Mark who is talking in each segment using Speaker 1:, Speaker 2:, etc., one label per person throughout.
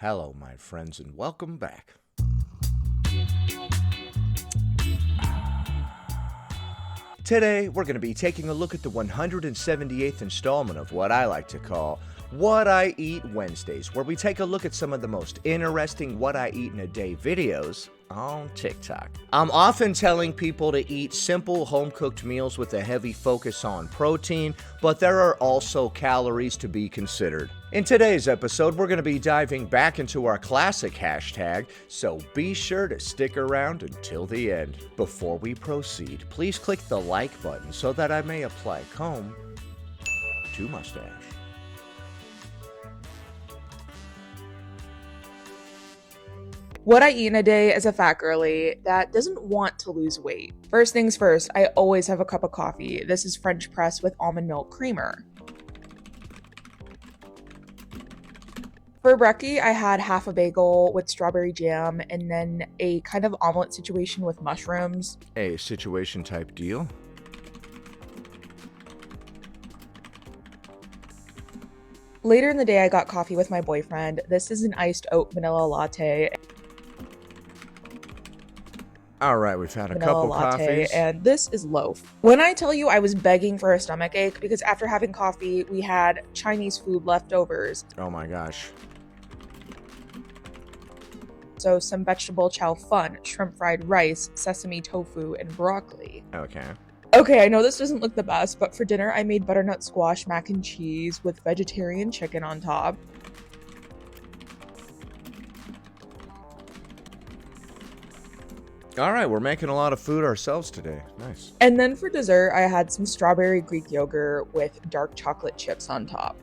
Speaker 1: Hello, my friends, and welcome back. Today, we're going to be taking a look at the 178th installment of what I like to call What I Eat Wednesdays, where we take a look at some of the most interesting What I Eat in a Day videos on TikTok. I'm often telling people to eat simple home-cooked meals with a heavy focus on protein, but there are also calories to be considered. In today's episode, we're going to be diving back into our classic hashtag, so be sure to stick around until the end. Before we proceed, please click the like button so that I may apply comb to mustache.
Speaker 2: What I eat in a day as a fat girly that doesn't want to lose weight. First things first, I always have a cup of coffee. This is French press with almond milk creamer. For brekkie, I had half a bagel with strawberry jam and then a kind of omelet situation with mushrooms.
Speaker 1: A situation type deal.
Speaker 2: Later in the day, I got coffee with my boyfriend. This is an iced oat vanilla latte.
Speaker 1: All right, we've had a couple coffees.
Speaker 2: And this is loaf. When I tell you I was begging for a stomach ache because after having coffee, we had Chinese food leftovers.
Speaker 1: Oh my gosh.
Speaker 2: So some vegetable chow fun, shrimp fried rice, sesame tofu, and broccoli. Okay, I know this doesn't look the best, but for dinner I made butternut squash mac and cheese with vegetarian chicken on top.
Speaker 1: All right, we're making a lot of food ourselves today. Nice.
Speaker 2: And then for dessert, I had some strawberry Greek yogurt with dark chocolate chips on top.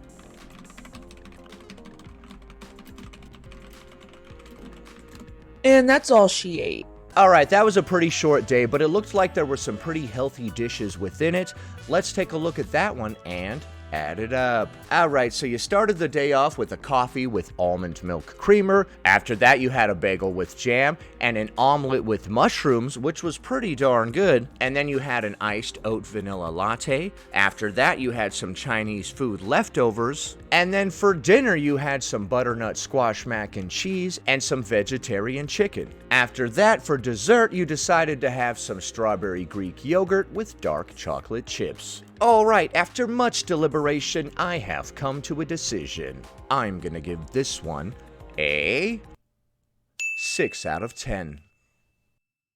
Speaker 2: And that's all she ate.
Speaker 1: All right, that was a pretty short day, but it looked like there were some pretty healthy dishes within it. Let's take a look at that one and add it up. All right, so you started the day off with a coffee with almond milk creamer. After that, you had a bagel with jam and an omelet with mushrooms, which was pretty darn good. And then you had an iced oat vanilla latte. After that, you had some Chinese food leftovers. And then for dinner, you had some butternut squash mac and cheese and some vegetarian chicken. After that, for dessert, you decided to have some strawberry Greek yogurt with dark chocolate chips. All right, after much deliberation, I have come to a decision. I'm gonna give this one a 6 out of 10.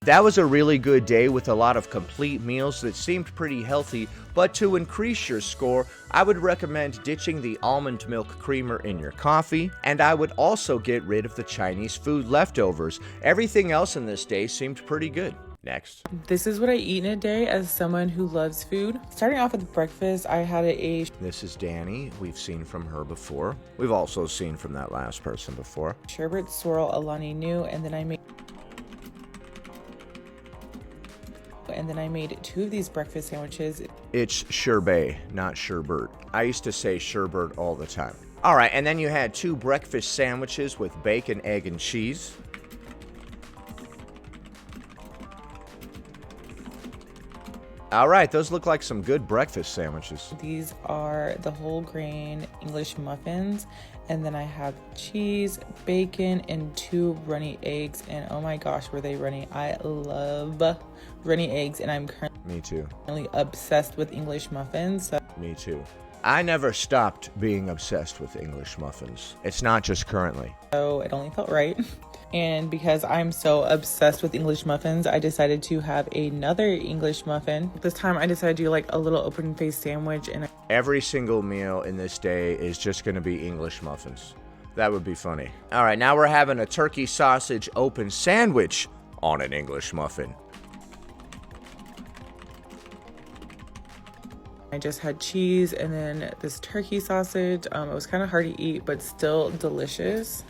Speaker 1: That was a really good day with a lot of complete meals that seemed pretty healthy, but to increase your score, I would recommend ditching the almond milk creamer in your coffee, and I would also get rid of the Chinese food leftovers. Everything else in this day seemed pretty good. Next.
Speaker 3: This is what I eat in a day as someone who loves food. Starting off with breakfast, I had
Speaker 1: This is Danny. We've seen from her before. We've also seen from that last person before.
Speaker 3: sherbet swirl Alani Nu, and then I made 2 of these breakfast sandwiches.
Speaker 1: It's sherbet, not sherbet. I used to say sherbet all the time. All right, and then you had 2 breakfast sandwiches with bacon, egg, and cheese. All right, those look like some good breakfast sandwiches.
Speaker 3: These are the whole grain English muffins, and then I have cheese, bacon, and 2 runny eggs, and oh my gosh, were they runny. I love runny eggs, and I'm
Speaker 1: Me too.
Speaker 3: currently obsessed with English muffins. So
Speaker 1: Me too. I never stopped being obsessed with English muffins. It's not just currently.
Speaker 3: it only felt right. And because I'm so obsessed with English muffins, I decided to have another English muffin. This time I decided to do like a little open-faced sandwich, and
Speaker 1: Every single meal in this day is just going to be English muffins. That would be funny. All right, now we're having a turkey sausage open sandwich on an English muffin.
Speaker 3: I just had cheese and then this turkey sausage. It was kind of hard to eat, but still delicious.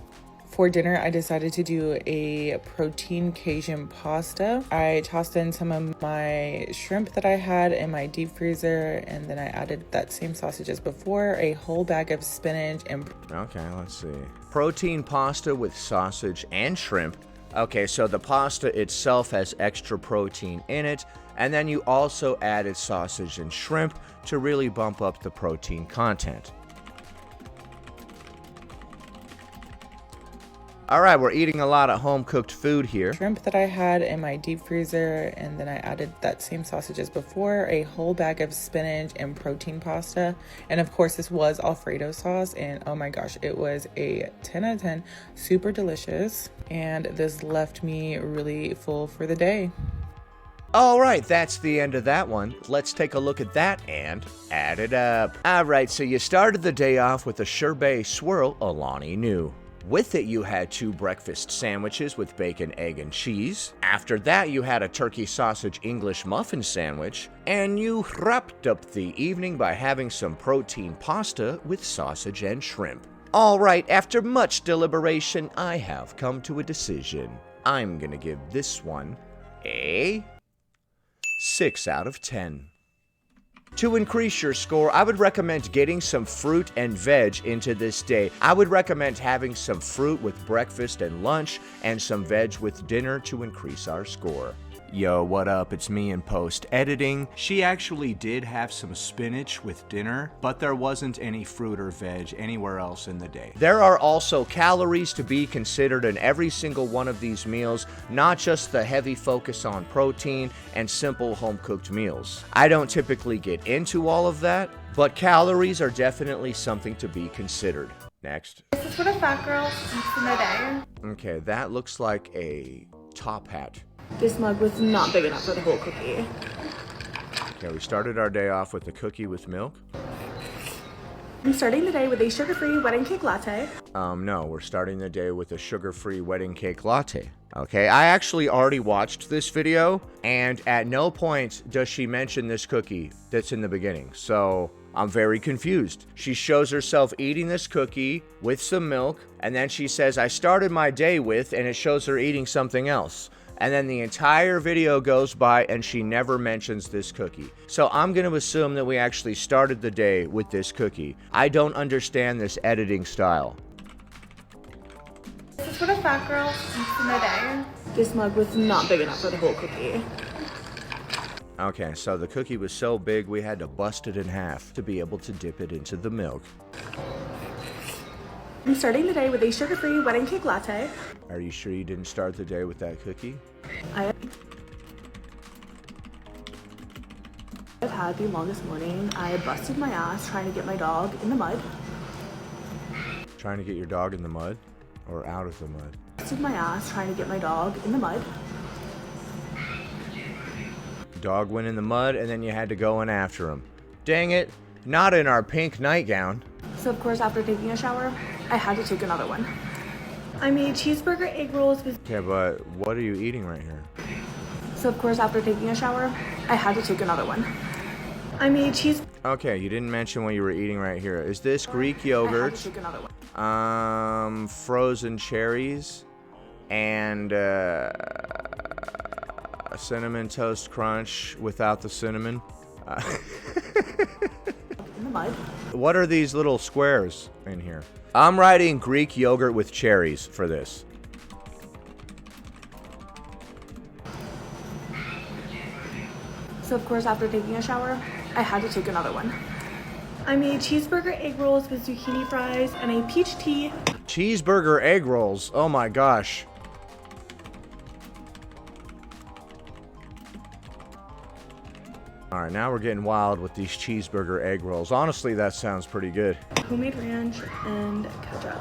Speaker 3: For dinner, I decided to do a protein Cajun pasta. I tossed in some of my shrimp that I had in my deep freezer, and then I added that same sausage as before, a whole bag of spinach and...
Speaker 1: Okay, let's see. Protein pasta with sausage and shrimp. Okay, so the pasta itself has extra protein in it, and then you also added sausage and shrimp to really bump up the protein content. All right, we're eating a lot of home-cooked food here.
Speaker 3: Shrimp that I had in my deep freezer, and then I added that same sausage as before, a whole bag of spinach and protein pasta. And of course, this was Alfredo sauce, and oh my gosh, it was a 10 out of 10, super delicious. And this left me really full for the day.
Speaker 1: All right, that's the end of that one. Let's take a look at that and add it up. All right, so you started the day off with a sherbet swirl Alani knew. With it, you had 2 breakfast sandwiches with bacon, egg, and cheese. After that, you had a turkey sausage English muffin sandwich. And you wrapped up the evening by having some protein pasta with sausage and shrimp. All right, after much deliberation, I have come to a decision. I'm gonna give this one a 6 out of 10. To increase your score, I would recommend getting some fruit and veg into this day. I would recommend having some fruit with breakfast and lunch and some veg with dinner to increase our score. Yo, what up? It's me in post-editing. She actually did have some spinach with dinner, but there wasn't any fruit or veg anywhere else in the day. There are also calories to be considered in every single one of these meals, not just the heavy focus on protein and simple home-cooked meals. I don't typically get into all of that, but calories are definitely something to be considered. Next.
Speaker 4: This is what a fat girl eats in a day.
Speaker 1: Okay, that looks like a top hat.
Speaker 4: This mug was not big enough for the whole cookie.
Speaker 1: Okay, we started our day off with a cookie with milk.
Speaker 4: I'm starting the day with a sugar-free wedding cake latte.
Speaker 1: No, we're starting the day with a sugar-free wedding cake latte. Okay, I actually already watched this video, and at no point does she mention this cookie that's in the beginning, so I'm very confused. She shows herself eating this cookie with some milk, and then she says, I started my day with, and it shows her eating something else. And then the entire video goes by and she never mentions this cookie. So I'm going to assume that we actually started the day with this cookie. I don't understand this editing style.
Speaker 4: This is what a fat girl eats in a day. This mug was not big enough for the whole cookie.
Speaker 1: Okay, so the cookie was so big we had to bust it in half to be able to dip it into the milk.
Speaker 4: I'm starting the day with a sugar-free wedding cake latte.
Speaker 1: Are you sure you didn't start the day with that cookie?
Speaker 4: I've had the longest morning. I busted my ass trying to get my dog in the mud.
Speaker 1: Trying to get your dog in the mud? Or out of the mud?
Speaker 4: Busted my ass trying to get my dog in the mud.
Speaker 1: Dog went in the mud and then you had to go in after him. Dang it, not in our pink nightgown.
Speaker 4: So of course after taking a shower, I had to take another one. I made cheeseburger egg rolls with...
Speaker 1: Okay, but what are you eating right here?
Speaker 4: So of course after taking a shower, I had to take another one. I made cheese...
Speaker 1: Okay, you didn't mention what you were eating right here. Is this Greek yogurt?
Speaker 4: I had to take another one.
Speaker 1: Frozen cherries, and cinnamon toast crunch without the cinnamon?
Speaker 4: In the mud.
Speaker 1: What are these little squares in here? I'm writing Greek yogurt with cherries for this.
Speaker 4: So of course after taking a shower, I had to take another one. I made cheeseburger egg rolls with zucchini fries and a peach tea.
Speaker 1: Cheeseburger egg rolls, oh my gosh. Alright, now we're getting wild with these cheeseburger egg rolls. Honestly, that sounds pretty good.
Speaker 4: Homemade ranch and ketchup.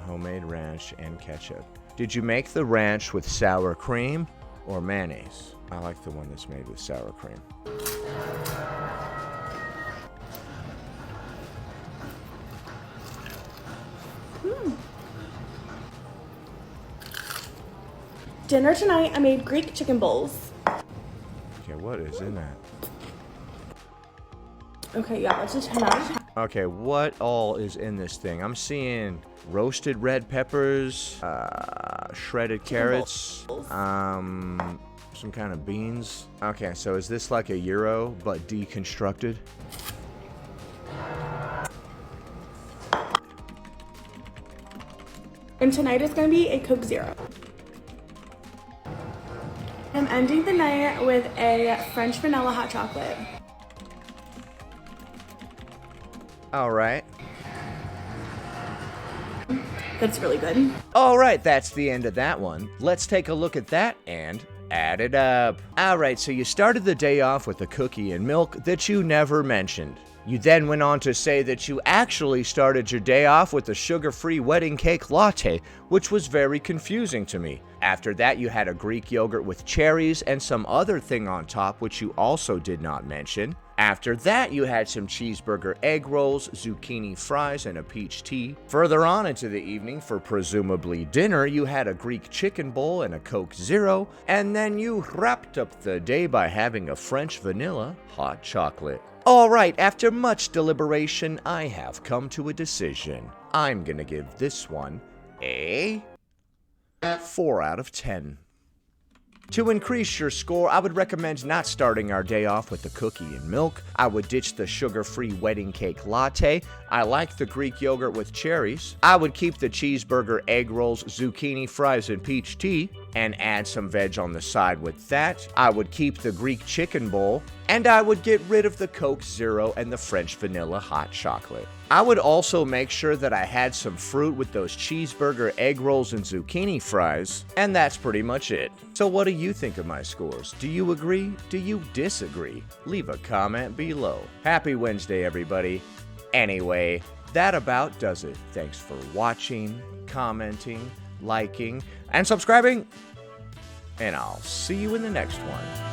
Speaker 1: Homemade ranch and ketchup. Did you make the ranch with sour cream or mayonnaise? I like the one that's made with sour cream.
Speaker 4: Dinner tonight, I made Greek chicken bowls.
Speaker 1: Okay, what is in that?
Speaker 4: Okay, yeah, that's a 10 out of 10.
Speaker 1: Okay, what all is in this thing? I'm seeing roasted red peppers, shredded carrots, some kind of beans. Okay, so is this like a gyro but deconstructed?
Speaker 4: And tonight is gonna be a Coke Zero. I'm ending the night with a French vanilla hot chocolate.
Speaker 1: All right.
Speaker 4: That's really good.
Speaker 1: All right, that's the end of that one. Let's take a look at that and add it up. All right, so you started the day off with a cookie and milk that you never mentioned. You then went on to say that you actually started your day off with a sugar-free wedding cake latte, which was very confusing to me. After that, you had a Greek yogurt with cherries and some other thing on top, which you also did not mention. After that, you had some cheeseburger egg rolls, zucchini fries, and a peach tea. Further on into the evening, for presumably dinner, you had a Greek chicken bowl and a Coke Zero, and then you wrapped up the day by having a French vanilla hot chocolate. Alright, after much deliberation, I have come to a decision. I'm gonna give this one a 4 out of 10. To increase your score, I would recommend not starting our day off with the cookie and milk. I would ditch the sugar-free wedding cake latte. I like the Greek yogurt with cherries. I would keep the cheeseburger egg rolls, zucchini fries, and peach tea, and add some veg on the side with that. I would keep the Greek chicken bowl, and I would get rid of the Coke Zero and the French vanilla hot chocolate. I would also make sure that I had some fruit with those cheeseburger egg rolls and zucchini fries, and that's pretty much it. So what do you think of my scores? Do you agree? Do you disagree? Leave a comment below. Happy Wednesday, everybody. Anyway, that about does it. Thanks for watching, commenting, liking, and subscribing, and I'll see you in the next one.